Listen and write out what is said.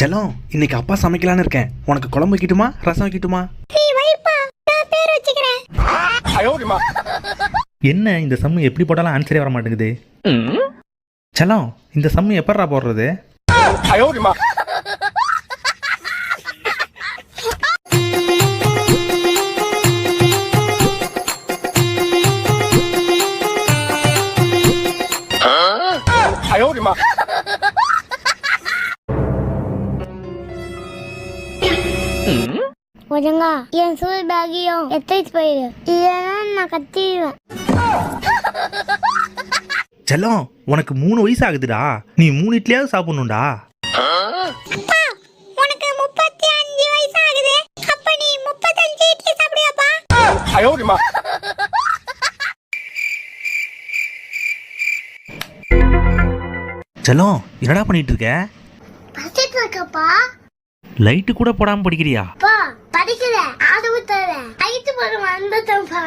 செல்லம், இன்னைக்கு அப்பா சமைக்கலான்னு இருக்கேன். உனக்கு குழம்பு வைக்கட்டுமா, ரசம் வைக்கட்டுமா? என்ன இந்த சம்மு எப்படி போட்டாலும் ஆன்சரே வர மாட்டேங்குது. செல்லம், இந்த சம்மு எப்படா போடுறது? ஒழுங்கா என் சூழ் பேக்கையும் எடுத்துட்டு போயிடு, இல்லைன்னா நான் கத்திடுவேன். செல்லம், உனக்கு 3 வயசு ஆகுதுடா. நீ 3 இட்லியாவது சாப்பிடணும்டா. உனக்கு 35 வயசு ஆகுது. அப்ப நீ 35 இட்லி சாப்பிடுவாப்பா? செல்லம், என்னடா பண்ணிட்டு இருக்க? படிச்சிட்டு இருக்கப்பா. லைட்டு கூட போடாம படிக்கிறியா? படிக்கல, ஆடு ஊத்தல, ஐட்டு போட வந்துட்டேன்ப்பா.